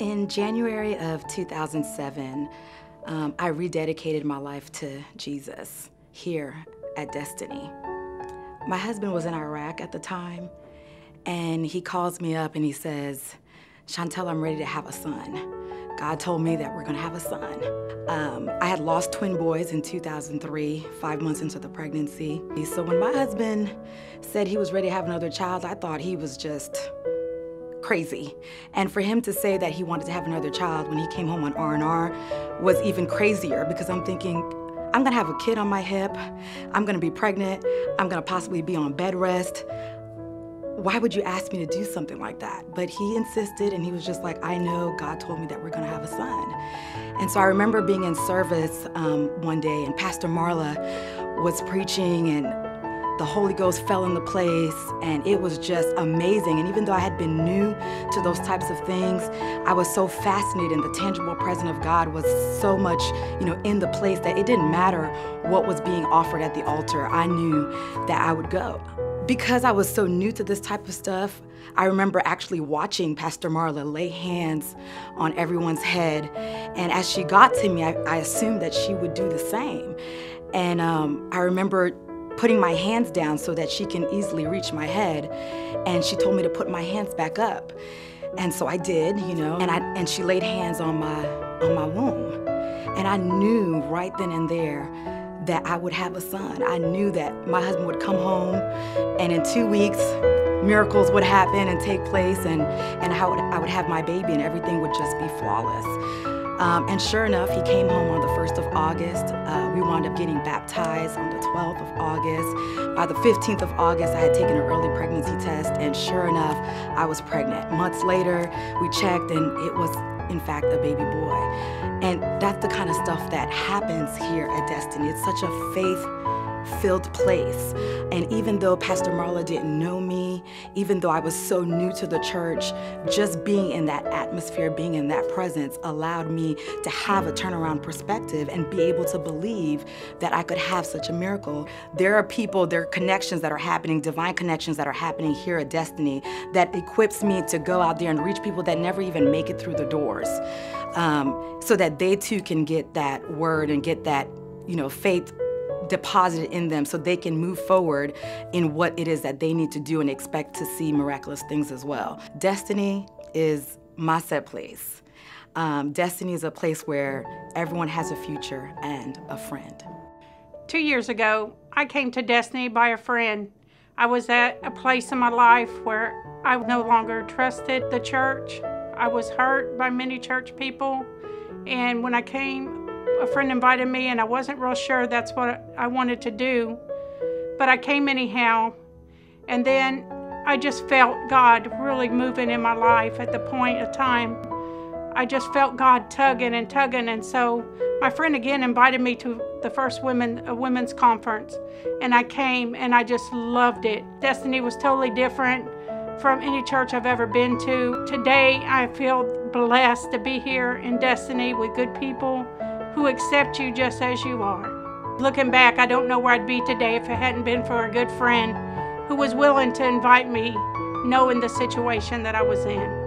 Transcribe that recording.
In January of 2007, I rededicated my life to Jesus here at Destiny. My husband was in Iraq at the time, and he calls me up and he says, "Chantelle, I'm ready to have a son. God told me that we're gonna have a son." I had lost twin boys in 2003, 5 months into the pregnancy. So when my husband said he was ready to have another child, I thought he was just crazy. And for him to say that he wanted to have another child when he came home on R&R was even crazier, because I'm thinking, I'm gonna have a kid on my hip, I'm gonna be pregnant, I'm gonna possibly be on bed rest. Why would you ask me to do something like that? But he insisted, and he was just like, I know God told me that we're gonna have a son. And so I remember being in service one day, and Pastor Marla was preaching, and the Holy Ghost fell into place, and it was just amazing. And even though I had been new to those types of things, I was so fascinated, and the tangible presence of God was so much, in the place that it didn't matter what was being offered at the altar. I knew that I would go. Because I was so new to this type of stuff, I remember actually watching Pastor Marla lay hands on everyone's head. And as she got to me, I assumed that she would do the same. And I remember putting my hands down so that she can easily reach my head. And she told me to put my hands back up. And so I did, and she laid hands on my womb. And I knew right then and there that I would have a son. I knew that my husband would come home, and in 2 weeks, miracles would happen and take place, and I would have my baby, and everything would just be flawless. And sure enough, he came home on the 1st of August. We wound up getting baptized on the 12th of August. By the 15th of August, I had taken an early pregnancy test, and sure enough, I was pregnant. Months later, we checked, and it was, in fact, a baby boy. And that's the kind of stuff that happens here at Destiny. It's such a faith-filled place. And even though Pastor Marla didn't know me, even though I was so new to the church, just being in that atmosphere, being in that presence allowed me to have a turnaround perspective and be able to believe that I could have such a miracle. There are people, there are connections that are happening, divine connections that are happening here at Destiny that equips me to go out there and reach people that never even make it through the doors, so that they too can get that word and get that, faith deposited in them, so they can move forward in what it is that they need to do and expect to see miraculous things as well. Destiny is my set place. Destiny is a place where everyone has a future and a friend. 2 years ago, I came to Destiny by a friend. I was at a place in my life where I no longer trusted the church. I was hurt by many church people, and when I came, a friend invited me, and I wasn't real sure that's what I wanted to do, but I came anyhow. And then I just felt God really moving in my life at the point of time. I just felt God tugging and tugging, and so my friend again invited me to the first women's conference, and I came, and I just loved it. Destiny was totally different from any church I've ever been to. Today, I feel blessed to be here in Destiny with good people who accept you just as you are. Looking back, I don't know where I'd be today if it hadn't been for a good friend who was willing to invite me, knowing the situation that I was in.